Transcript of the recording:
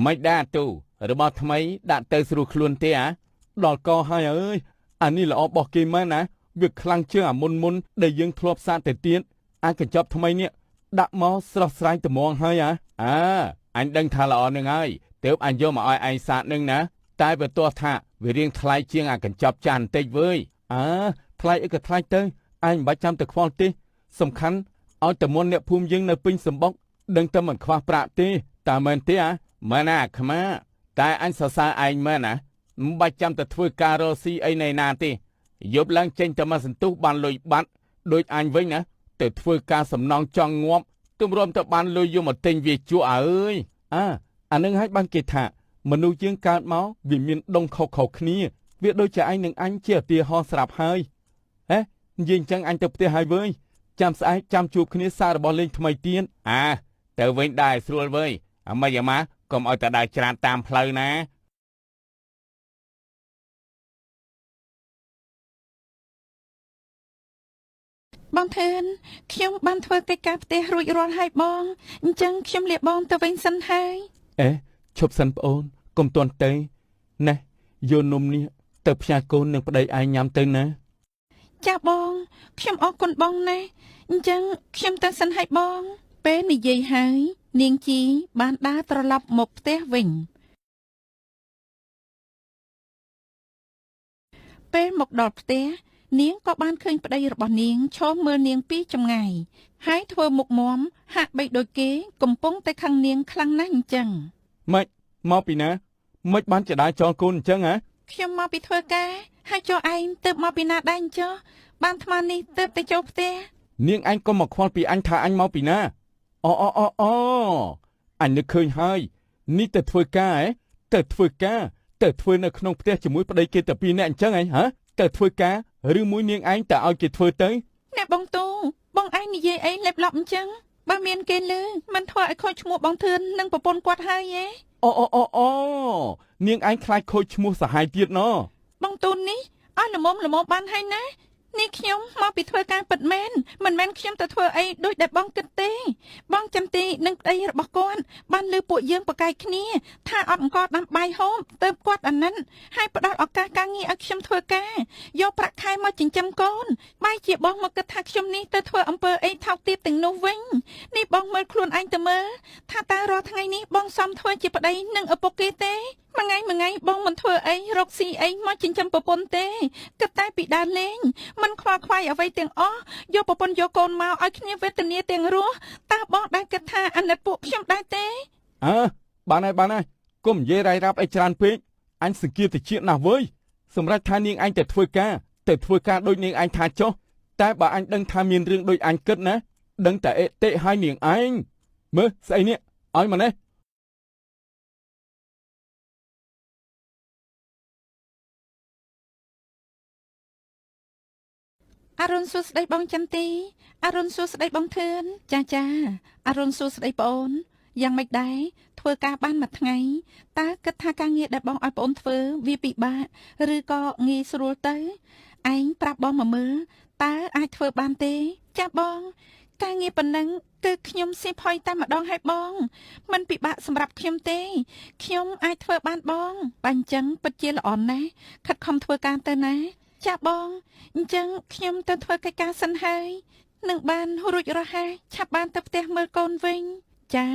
ไม่ได้ตู้หรือบอทำไมด่าเตยสรุขลุ่นเตี้ยดอลก็ให้เอ้ยอันนี้เราบอกเกมมานะviệcคลั่งเชื่อมุนได้ยังทลบซาแต่เตี้ยอันกันจบทำไมเนี่ยดักมอสลับสายแต่มองให้อันดังทาละออนยังไงเติบอันโยมาอ้อยไอสาหนึ่งนะตายเป็นตัวท่าวิเรียงทลายเชียงอันกันจบจานเตยเว้ยทลายก็ทลายเตยอันใบจำแต่ควอลตีสำคัญเอาแต่มนเนี่ยภูมิยิงในปิงสมบัติดังแต่เหมือนควาประตีแต่เหมือนเตี้ยมาหน้าขมาแต่อันสาไอเมื่อนะใบจำแต่ทวีการโรซีไอในนาตียบลังเจนจะมาสันตุบันลอยบัดโดยอันไว้นะแต่ทวีการสำนองจองงวบตุ้มรวมตะบันลอยอยู่หมดเต็งวีจัวเอ้ยอันนึงให้บังเกิดมนุษย์ยังการเมาวิมินดงเขานี้เวียโดยจะไอหนึ่งอันเจียเตียหอสลับให้ยิงจังอันจะเตียให้เว้ยจำสายจำจูบคณิตศาสตร์บอลเล่นทำไมเตียนแต่เว้นได้ส่วนเว้ยไม่อย่ามาก็เอาแต่ได้จานตามเพลยนะบางเทินខ្ញុំបានធ្វើកិច្ចការផ្ទះរួចរាល់ហើយបងអញ្ចឹងខ្ញុំលាបងទៅវិញសិនហើយឈប់សិនប្អូនកុំទាន់ទៅណែយកនំនេះទៅផ្ញើកូននឹងប្តីឯងញ៉ាំទៅណាចាបងខ្ញុំអរគុណបងណាស់អញ្ចឹងខ្ញុំទៅសិនហើយបងពេលនិយាយហើយនាងជីបានដើរត្រឡប់មកផ្ទះវិញពេលមកដល់ផ្ទះនាងក៏បានឃើញប្តីរបស់នាងឈរមើលនាងពីចម្ងាយហើយធ្វើមុខមាំហាក់បីដូចគេកំពុងតែខឹងនាងខ្លាំងណាស់អញ្ចឹងម៉េចមកពីណាម៉េចបានចដាចោលកូនអញ្ចឹងខ្ញុំមកពីធ្វើការហើយចុះឯងទៅមកពីណាដែរអញ្ចឹងបានថ្មនេះទៅទៅចូលផ្ទះនាងអញក៏មកខ្វល់ពីអញថាអញមកពីណាអញនឹកឃើញហើយនេះទៅធ្វើការទៅធ្វើនៅក្នុងផ្ទះជាមួយប្តីគេតែពីរនាក់អញ្ចឹងទៅធ្វើការឬមួយនាងឯងតែឲ្យគេធ្វើទៅអ្នកបងទូបងឯងនិយាយអីលេបឡប់អញ្ចឹងបើមានគេលឺមិនធ្វើឲ្យខូចឈ្មោះបងធឿននិងប្រពន្ធគាត់ហើយនាងឯងខ្លាចខូចឈ្មោះសាហាយទៀតណបងទូនេះឲ្យល្មមបានហើយណានេះខ្ញុំមកពីធ្វើការពិតមែនមិនមែនខ្ញុំទៅធ្វើអីដូចដែលបងគិតទេបងចន្ទីនិងប្តីរបស់គាត់បានលើពួកយើងប្រកែកគ្នាថាអត់អង្គដាំបាយហូបទៅគាត់អាណិនហើយផ្ដល់ឱកាសការងារឲ្យខ្ញុំធ្វើការយកប្រាក់ខែមកចិញ្ចឹមកូនបាយជាបងមកគិតថាខ្ញុំនេះទៅធ្វើអំពើអីថោកទាបទាំងនោះវិញនេះបងមើលខ្លួនឯងទៅមើលថាតើរាល់ថ្ងៃនេះបងសមធ្វើជាប្តីនិងឪពុកគេទេមួយថ្ងៃបងមិនធ្វើអីរកស៊ីអីមកចិញ្ចឹមប្រពន្ធទេគិតតែពីដើមលេងមិនខ្វល់ខ្វាយអ្វីទាំងអស់យកប្រពន្ធយកកូនមកឲ្យគ្នាវេទនាទាំងរស់តើបងដែរគិតថាអាណិតពួកខ្ញុំដែរទេបានហើយកុំនិយាយរាយរាប់អីច្រើនពេកអញសង្កេតតិចណាស់វើយសម្រាប់ថានាងអញទៅធ្វើការដូចនាងអញថាចុះតែបើអញដឹងថាមានរឿងដូចអញគិតណាដឹងតែអេតិឲ្យនាងឯងមើលស្អីនេះឲ្យមកនេះអរុនសួស្ដីបងចន្ទីអរុនសួស្ដីបងធឿនចាអរុនសួស្ដីប្អូនយ៉ាងម៉េចដែរធ្វើការបានមួយថ្ងៃតើគិតថាការងារដែលបងឲ្យប្អូនធ្វើវាពិបាកឬក៏ងាយស្រួលទៅឯងប្រាប់បងមកមើលតើអាចធ្វើបានទេចាបងការងារប៉ុណ្ណឹងគឺខ្ញុំស៊ីផុយតែម្ដងហើយបងมันពិបាកសម្រាប់ខ្ញុំទេខ្ញុំអាចធ្វើបានបងបើអញ្ចឹងពិតជាល្អណាស់ខិតខំធ្វើការទៅណាចាបងអញ្ចឹងខ្ញុំទៅធ្វើកិច្ចការសិនហើយនឹងបានរួចរាល់ហើយឆាប់បានទៅផ្ទះមើលកូនវិញចា